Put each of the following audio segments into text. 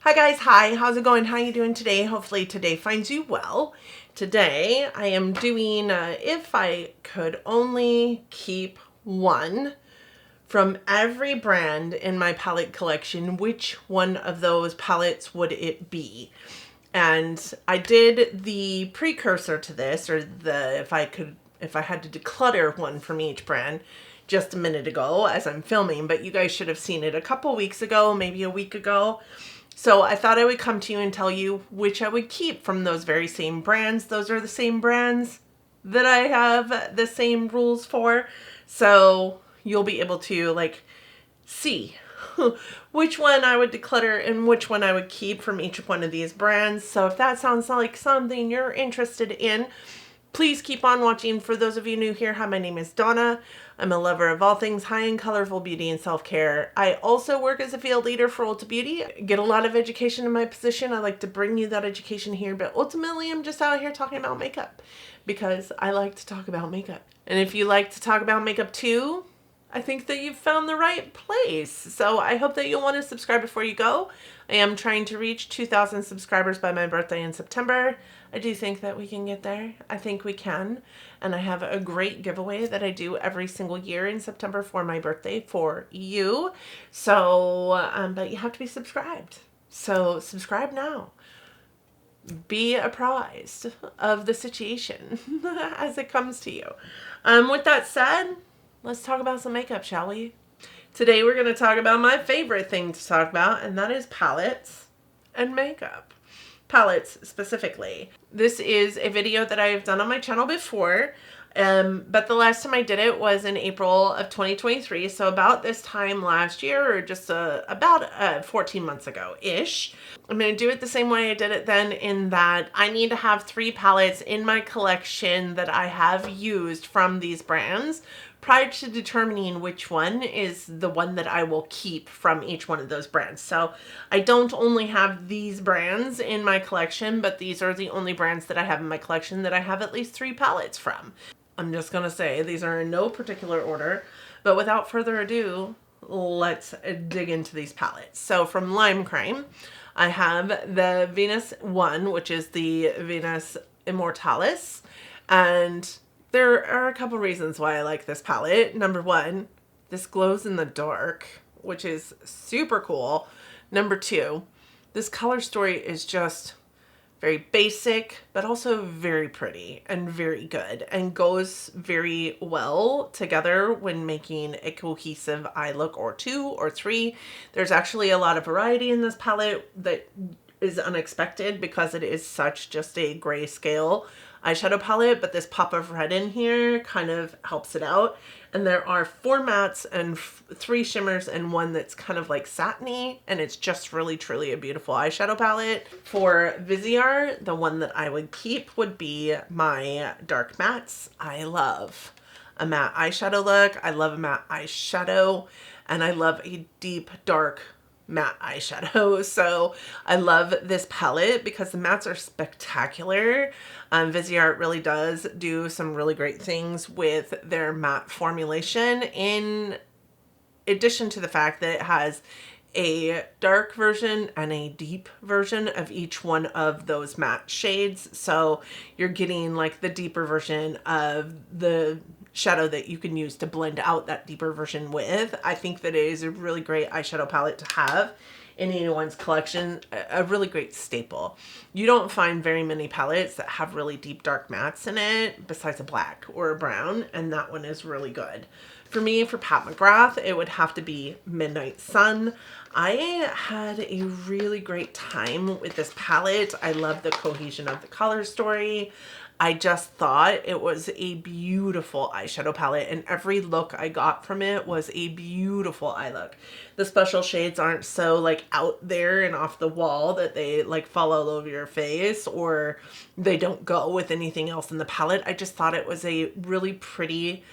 Hi guys, hi, how's it going? How you doing today? Hopefully today finds you well. Today I am doing if I could only keep one from every brand in my palette collection, which one of those palettes would it be? And I did the precursor to this, or the if I had to declutter one from each brand just a minute ago as I'm filming, but you guys should have seen it a couple weeks ago, maybe a week ago. So I thought I would come to you and tell you which I would keep from those very same brands. Those are the same brands that I have the same rules for. So you'll be able to like see which one I would declutter and which one I would keep from each one of these brands. So if that sounds like something you're interested in, please keep on watching. For those of you new here, hi, my name is Donna. I'm a lover of all things high-end, colorful beauty and self-care. I also work as a field leader for Ulta Beauty. I get a lot of education in my position. I like to bring you that education here, but ultimately I'm just out here talking about makeup because I like to talk about makeup. And if you like to talk about makeup too, I think that you've found the right place. So I hope that you'll want to subscribe before you go. I am trying to reach 2,000 subscribers by my birthday in September. I do think that we can get there. I think we can. And I have a great giveaway that I do every single year in September for my birthday for you. So, but you have to be subscribed. So subscribe now. Be apprised of the situation as it comes to you. With that said, let's talk about some makeup, shall we? Today we're going to talk about my favorite thing to talk about, and that is palettes and makeup. Palettes specifically. This is a video that I've done on my channel before, but the last time I did it was in April of 2023, so about this time last year, or just about 14 months ago-ish. I'm going to do it the same way I did it then, in that I need to have 3 palettes in my collection that I have used from these brands prior to determining which one is the one that I will keep from each one of those brands. So I don't only have these brands in my collection, but these are the only brands that I have in my collection that I have at least 3 palettes from. I'm just going to say these are in no particular order, but without further ado, let's dig into these palettes. So from Lime Crime, I have the Venus 1, which is the Venus Immortalis, and there are a couple reasons why I like this palette. Number 1, this glows in the dark, which is super cool. Number 2, this color story is just very basic, but also very pretty and very good, and goes very well together when making a cohesive eye look, or 2 or 3. There's actually a lot of variety in this palette that is unexpected because it is such just a grayscale eyeshadow palette, but this pop of red in here kind of helps it out. And there are 4 mattes and 3 shimmers and 1 that's kind of like satiny, and it's just really truly a beautiful eyeshadow palette. For Viseart, the one that I would keep would be my dark mattes. I love a matte eyeshadow look. I love a matte eyeshadow, and I love a deep dark matte eyeshadow. So I love this palette because the mattes are spectacular. Viseart really does do some really great things with their matte formulation, in addition to the fact that it has a dark version and a deep version of each one of those matte shades. So you're getting like the deeper version of the shadow that you can use to blend out that deeper version with. I think that it is a really great eyeshadow palette to have in anyone's collection, a really great staple. You don't find very many palettes that have really deep dark mattes in it besides a black or a brown, and that one is really good. For me, for Pat McGrath, it would have to be Midnight Sun. I had a really great time with this palette. I love the cohesion of the color story. I just thought it was a beautiful eyeshadow palette, and every look I got from it was a beautiful eye look. The special shades aren't so like out there and off the wall that they like fall all over your face, or they don't go with anything else in the palette. I just thought it was a really pretty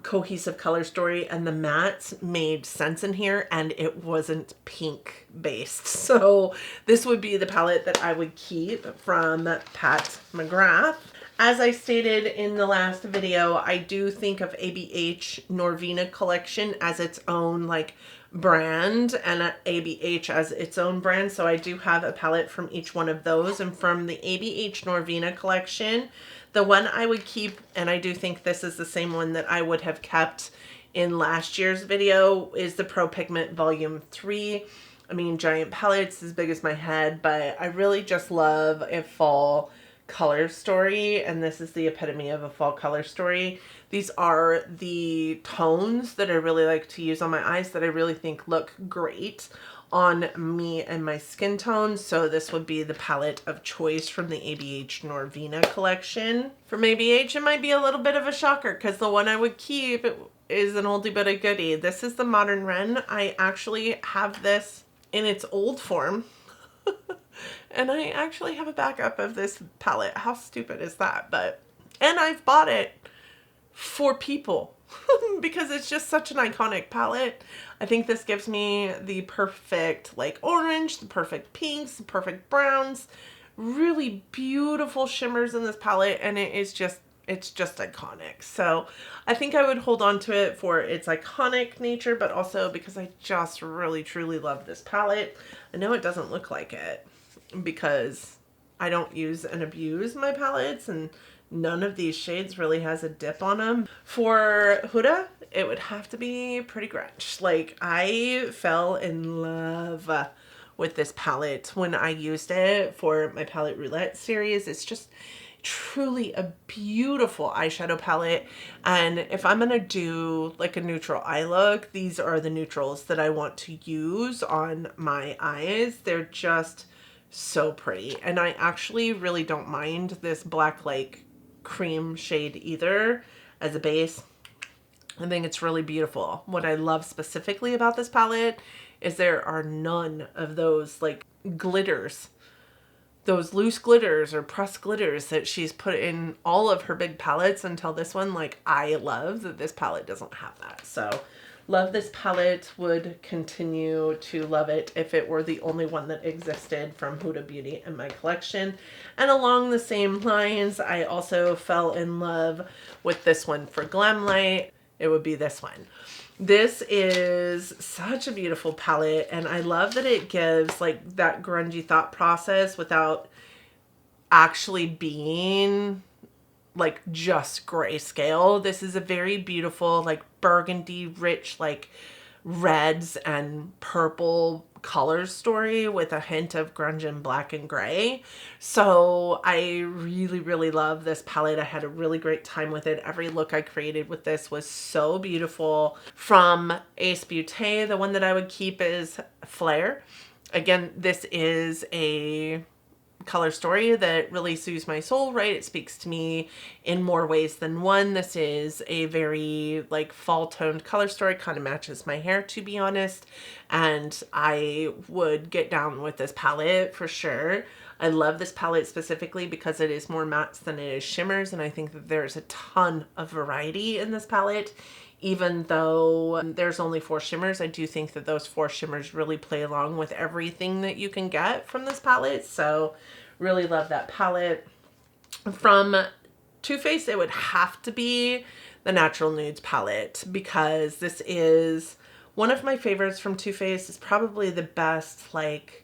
cohesive color story, and the mattes made sense in here, and it wasn't pink based. So this would be the palette that I would keep from Pat McGrath. As I stated in the last video, I do think of ABH Norvina collection as its own like brand and ABH as its own brand. So I do have a palette from each one of those. And from the ABH Norvina collection, the one I would keep, and I do think this is the same one that I would have kept in last year's video, is the Pro Pigment Volume 3. I mean, giant palettes as big as my head, but I really just love a fall color story, and this is the epitome of a fall color story. These are the tones that I really like to use on my eyes that I really think look great on me and my skin tone. So this would be the palette of choice from the ABH Norvina collection. From ABH, it might be a little bit of a shocker because the one I would keep is an oldie but a goodie. This is the Modern Ren. I actually have this in its old form. And I actually have a backup of this palette. How stupid is that? And I've bought it for people because it's just such an iconic palette. I think this gives me the perfect like orange, the perfect pinks, the perfect browns, really beautiful shimmers in this palette, and it's just iconic. So I think I would hold on to it for its iconic nature, but also because I just really truly love this palette. I know it doesn't look like it because I don't use and abuse my palettes, and none of these shades really has a dip on them. For Huda, it would have to be Pretty Grunge. Like, I fell in love with this palette when I used it for my palette roulette series. It's just truly a beautiful eyeshadow palette, and if I'm gonna do like a neutral eye look, these are the neutrals that I want to use on my eyes. They're just so pretty, and I actually really don't mind this black like cream shade either as a base. I think it's really beautiful. What I love specifically about this palette is there are none of those like glitters, those loose glitters or pressed glitters that she's put in all of her big palettes until this one. Like, I love that this palette doesn't have that. So love this palette, would continue to love it if it were the only one that existed from Huda Beauty in my collection. And along the same lines, I also fell in love with this one for Glamlight. It would be this one. This is such a beautiful palette, and I love that it gives like that grungy thought process without actually being like just grayscale. This is a very beautiful like burgundy rich like reds and purple color story with a hint of grunge and black and gray. So I really love this palette. I had a really great time with it. Every look I created with this was so beautiful. From Ace Beauté, the one that I would keep is Flare. Again, this is a color story that really soothes my soul, right? It speaks to me in more ways than one. This is a very like fall toned color story, kind of matches my hair, to be honest, and I would get down with this palette for sure. I love this palette specifically because it is more mattes than it is shimmers, and I think that there's a ton of variety in this palette. Even though there's only 4 shimmers, I do think that those 4 shimmers really play along with everything that you can get from this palette. So really love that palette. From Too Faced, it would have to be the Natural Nudes palette because this is one of my favorites from Too Faced. It's probably the best like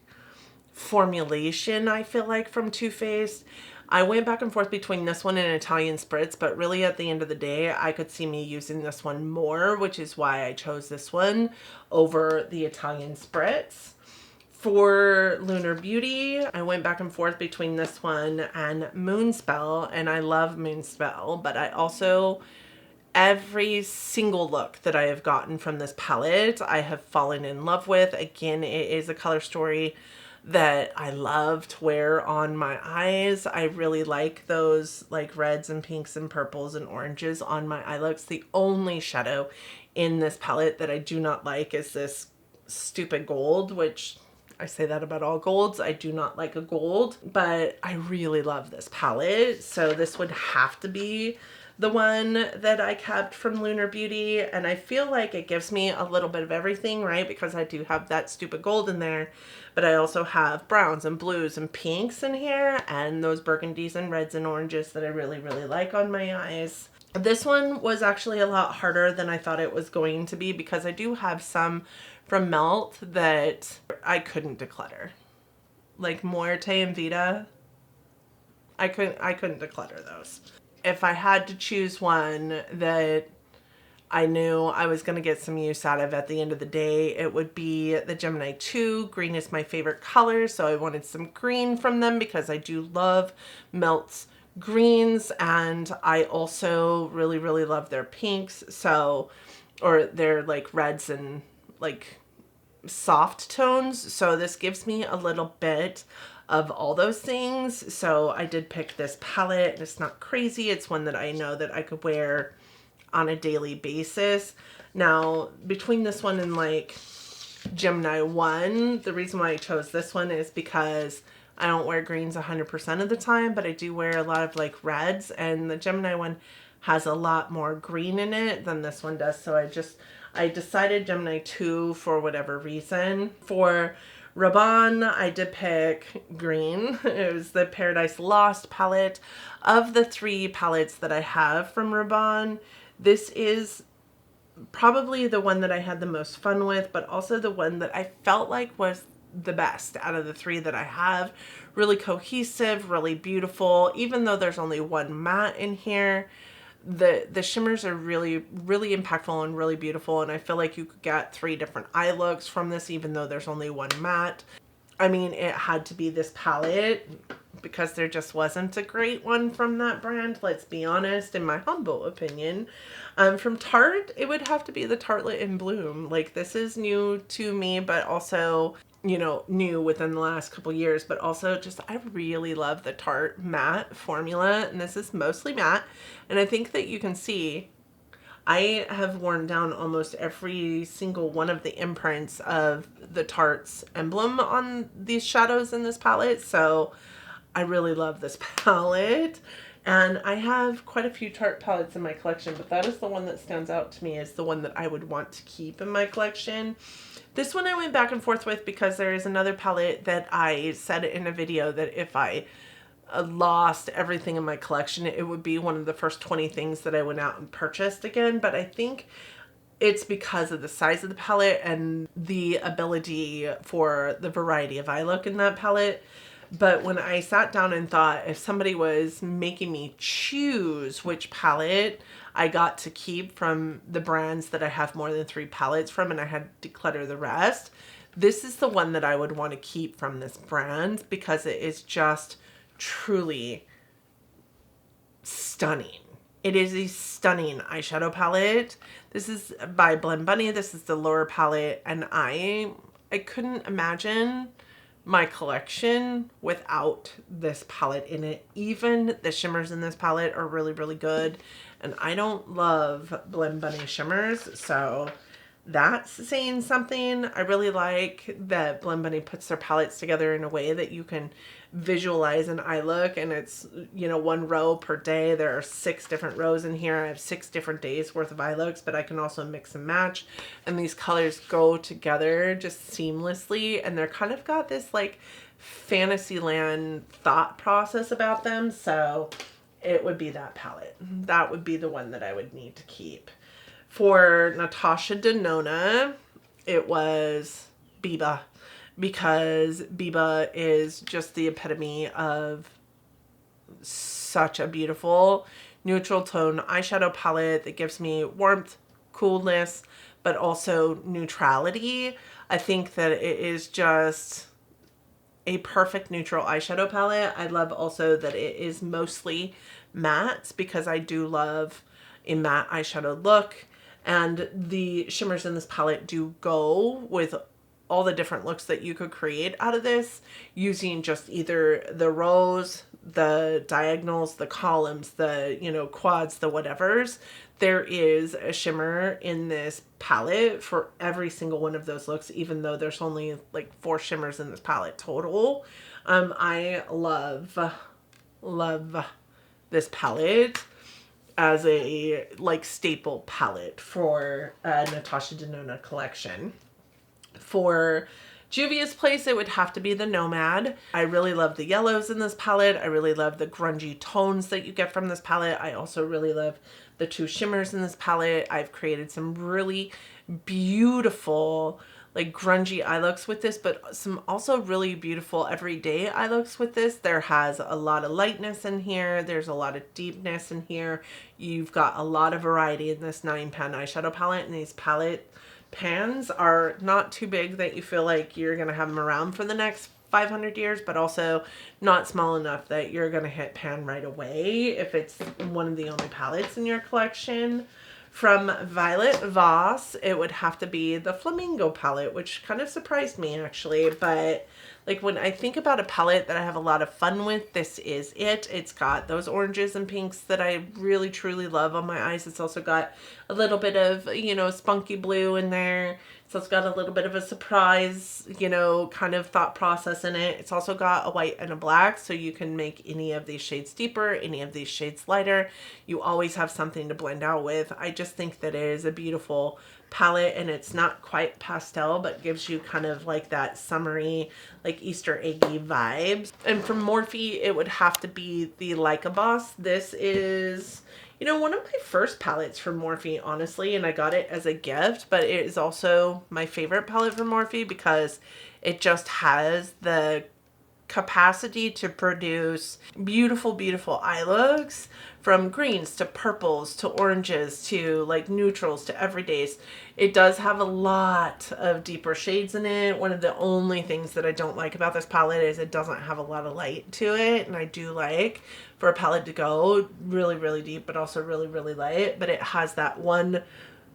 formulation I feel like from Too Faced. I went back and forth between this one and Italian Spritz, but really at the end of the day, I could see me using this one more, which is why I chose this one over the Italian Spritz. For Lunar Beauty, I went back and forth between this one and Moonspell, and I love Moonspell, but I also, every single look that I have gotten from this palette, I have fallen in love with. Again, it is a color story that I love to wear on my eyes. I really like those like reds and pinks and purples and oranges on my eye looks. The only shadow in this palette that I do not like is this stupid gold, which I say that about all golds. I do not like a gold, but I really love this palette. So this would have to be the one that I kept from Lunar Beauty, and I feel like it gives me a little bit of everything, right? Because I do have that stupid gold in there, but I also have browns and blues and pinks in here, and those burgundies and reds and oranges that I really like on my eyes. This one was actually a lot harder than I thought it was going to be because I do have some from Melt that I couldn't declutter. Like Muerte and Vita, I couldn't declutter those. If I had to choose one that I knew I was going to get some use out of at the end of the day, it would be the Gemini 2. Green is my favorite color, so I wanted some green from them because I do love Melt's greens, and I also really, really love their pinks, so, or their like reds and like soft tones. So this gives me a little bit of all those things. So I did pick this palette, and it's not crazy. It's one that I know that I could wear on a daily basis. Now, between this one and like Gemini 1, the reason why I chose this one is because I don't wear greens 100% of the time, but I do wear a lot of like reds, and the Gemini one has a lot more green in it than this one does. So I decided Gemini 2 for whatever reason. For Rabanne, I did pick green. It was the Paradise Lost palette. Of the 3 palettes that I have from Rabanne, this is probably the one that I had the most fun with, but also the one that I felt like was the best out of the 3 that I have. Really cohesive, really beautiful. Even though there's only one matte in here, the shimmers are really, really impactful and really beautiful. And I feel like you could get 3 different eye looks from this, even though there's only one matte. I mean, it had to be this palette because there just wasn't a great one from that brand, let's be honest, in my humble opinion. From Tarte, it would have to be the Tartelette in Bloom. Like, this is new to me, but also, you know, new within the last couple years, but also just, I really love the Tarte matte formula, and this is mostly matte, and I think that you can see I have worn down almost every single one of the imprints of the Tarte's emblem on these shadows in this palette, so I really love this palette. And I have quite a few Tarte palettes in my collection, but that is the one that stands out to me as the one that I would want to keep in my collection. This one I went back and forth with because there is another palette that I said in a video that if I lost everything in my collection, it would be one of the first 20 things that I went out and purchased again. But I think it's because of the size of the palette and the ability for the variety of eye look in that palette. But when I sat down and thought, if somebody was making me choose which palette I got to keep from the brands that I have more than 3 palettes from, and I had to declutter the rest, this is the one that I would want to keep from this brand because it is just truly stunning. It is a stunning eyeshadow palette. This is by Blend Bunny. This is the lower palette, and I couldn't imagine my collection without this palette in it. Even the shimmers in this palette are really, really good, and I don't love Blend Bunny shimmers, so that's saying something. I really like that Blend Bunny puts their palettes together in a way that you can visualize an eye look, and it's, you know, 1 row per day. There are 6 different rows in here. I have 6 different days worth of eye looks, but I can also mix and match, and these colors go together just seamlessly, and they're kind of got this like Fantasyland thought process about them. So it would be that palette. That would be the one that I would need to keep. For Natasha Denona, it was Biba, because Biba is just the epitome of such a beautiful neutral tone eyeshadow palette that gives me warmth, coolness, but also neutrality. I think that it is just a perfect neutral eyeshadow palette. I love also that it is mostly mattes because I do love a matte eyeshadow look, and the shimmers in this palette do go with all the different looks that you could create out of this using just either the rows, the diagonals, the columns, the, you know, quads, the whatevers. There is a shimmer in this palette for every single one of those looks, even though there's only like 4 shimmers in this palette total. I love this palette as a like staple palette for a Natasha Denona collection. For Juvia's Place, it would have to be the Nomad. I really love the yellows in this palette. I really love the grungy tones that you get from this palette. I also really love the two shimmers in this palette. I've created some really beautiful like grungy eye looks with this, but some also really beautiful everyday eye looks with this. There has a lot of lightness in here. There's a lot of deepness in here. You've got a lot of variety in this 9-pan eyeshadow palette, and these palette pans are not too big that you feel like you're going to have them around for the next 500 years, but also not small enough that you're going to hit pan right away if it's one of the only palettes in your collection. From Violet Voss, it would have to be the Flamingo palette, which kind of surprised me actually, but like when I think about a palette that I have a lot of fun with, this is it. It's got those oranges and pinks that I really truly love on my eyes. It's also got a little bit of, you know, spunky blue in there. So it's got a little bit of a surprise, you know, kind of thought process in it. It's also got a white and a black, so you can make any of these shades deeper, any of these shades lighter. You always have something to blend out with. I just think that it is a beautiful palette, and it's not quite pastel, but gives you kind of like that summery, like Easter eggy vibes. And from Morphe, it would have to be the Leica Boss. This is, you know, one of my first palettes from Morphe, honestly, and I got it as a gift, but it is also my favorite palette from Morphe because it just has the capacity to produce beautiful, beautiful eye looks, from greens to purples to oranges to like neutrals to everydays. It does have a lot of deeper shades in it. One of the only things that I don't like about this palette is it doesn't have a lot of light to it, and I do like for a palette to go really, really deep, but also really, really light. But it has that one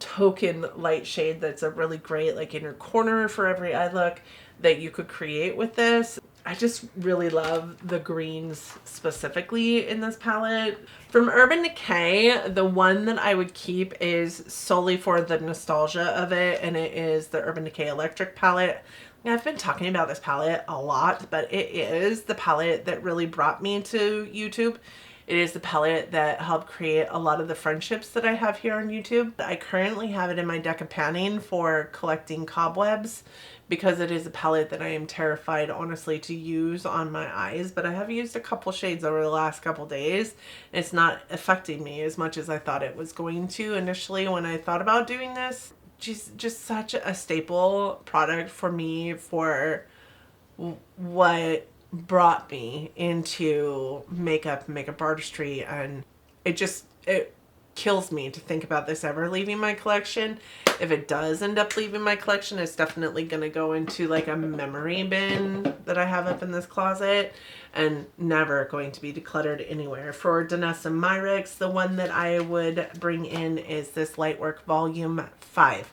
token light shade that's a really great like inner corner for every eye look that you could create with this. I just really love the greens specifically in this palette. From Urban Decay, the one that I would keep is solely for the nostalgia of it, and it is the Urban Decay Electric palette. I've been talking about this palette a lot, but it is the palette that really brought me to YouTube. It is the palette that helped create a lot of the friendships that I have here on YouTube. I currently have it in my deck of panning for collecting cobwebs because it is a palette that I am terrified, honestly, to use on my eyes. But I have used a couple shades over the last couple days. It's not affecting me as much as I thought it was going to initially when I thought about doing this. Just such a staple product for me for what brought me into makeup artistry, and it kills me to think about this ever leaving my collection. If it does end up leaving my collection, it's definitely going to go into like a memory bin that I have up in this closet and never going to be decluttered anywhere. For Danessa Myricks, the one that I would bring in is this Lightwork Volume 5.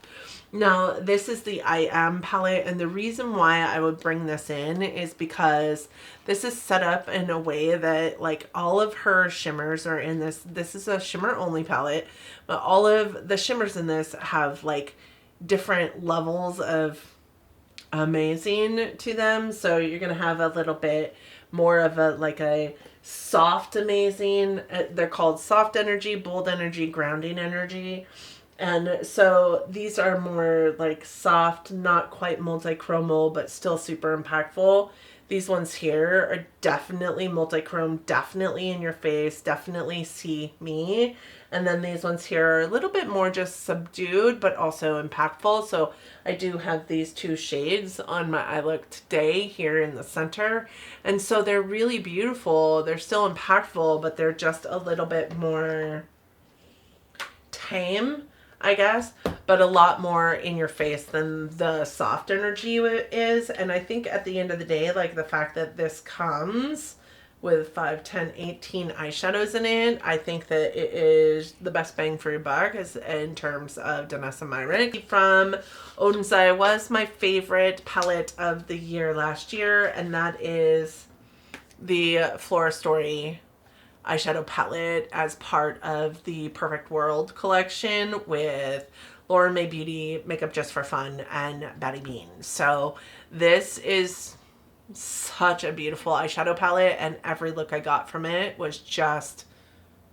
Now, this is the I Am palette, and the reason why I would bring this in is because this is set up in a way that like all of her shimmers are in this. This is a shimmer only palette, but all of the shimmers in this have like different levels of amazing to them. So you're going to have a little bit more of a like a soft amazing. They're called soft energy, bold energy, grounding energy. And so these are more like soft, not quite multi-chromal, but still super impactful. These ones here are definitely multi-chrome, definitely in your face, definitely see me. And then these ones here are a little bit more just subdued, but also impactful. So I do have these two shades on my eye look today here in the center. And so they're really beautiful. They're still impactful, but they're just a little bit more tame, I guess, but a lot more in your face than the soft energy is. And I think at the end of the day, like the fact that this comes with 5, 10, 18 eyeshadows in it, I think that it is the best bang for your buck as in terms of Danessa Myricks. From Odensai was my favorite palette of the year last year, and that is the Flora Story eyeshadow palette as part of the Perfect World collection with Laura May Beauty, Makeup Just for Fun, and Batty Bean. So this is such a beautiful eyeshadow palette, and every look I got from it was just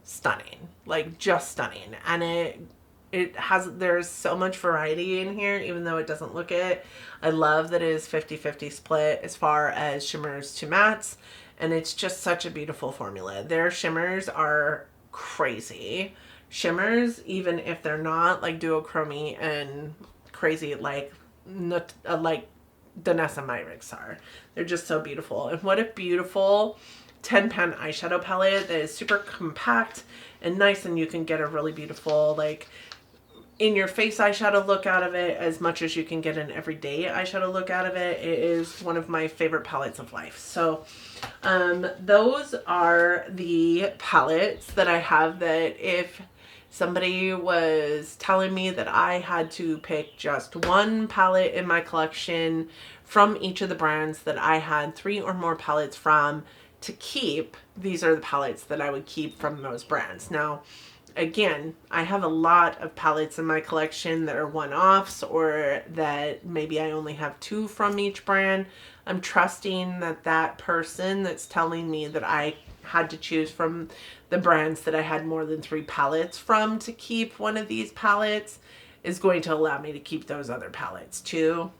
stunning. Like just stunning. And it There's so much variety in here, even though it doesn't look it. I love that it is 50-50 split as far as shimmers to mattes, and it's just such a beautiful formula. Their shimmers are crazy. Shimmers, even if they're not like duochrome and crazy like Danessa Myricks are. They're just so beautiful. And what a beautiful 10-pan eyeshadow palette that is super compact and nice, and you can get a really beautiful like in your face eyeshadow look out of it as much as you can get an everyday eyeshadow look out of it. It is one of my favorite palettes of life. So those are the palettes that I have, that if somebody was telling me that I had to pick just one palette in my collection from each of the brands that I had 3 or more palettes from to keep, these are the palettes that I would keep from those brands. Now, again, I have a lot of palettes in my collection that are one-offs, or that maybe I only have 2 from each brand. I'm trusting that that person that's telling me that I had to choose from the brands that I had more than 3 palettes from to keep one of these palettes is going to allow me to keep those other palettes too.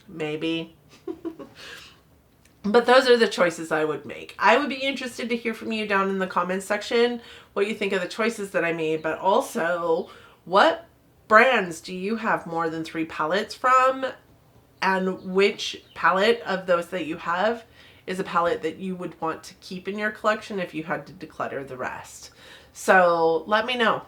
Maybe. But those are the choices I would make. I would be interested to hear from you down in the comments section what you think of the choices that I made, but also what brands do you have more than 3 palettes from, and which palette of those that you have is a palette that you would want to keep in your collection if you had to declutter the rest. So let me know.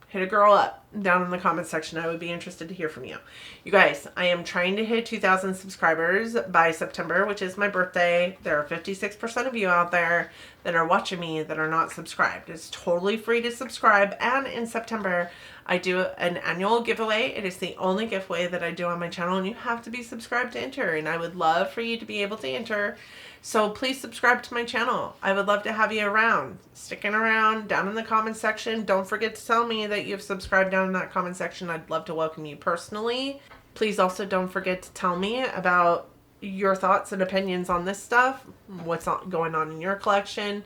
Hit a girl up down in the comment section. I would be interested to hear from you. You guys, I am trying to hit 2,000 subscribers by September, which is my birthday. There are 56% of you out there that are watching me that are not subscribed. It's totally free to subscribe. And in September, I do an annual giveaway. It is the only giveaway that I do on my channel, and you have to be subscribed to enter. And I would love for you to be able to enter. So please subscribe to my channel. I would love to have you around, sticking around down in the comment section. Don't forget to tell me that you've subscribed down in that comment section. I'd love to welcome you personally. Please also don't forget to tell me about your thoughts and opinions on this stuff, what's going on in your collection.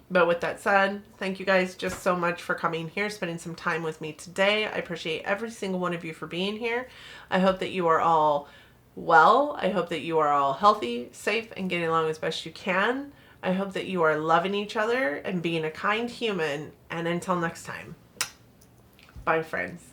But with that said, thank you guys just so much for coming here, spending some time with me today. I appreciate every single one of you for being here. I hope that you are all well. I hope that you are all healthy, safe, and getting along as best you can. I hope that you are loving each other and being a kind human. And until next time, bye friends.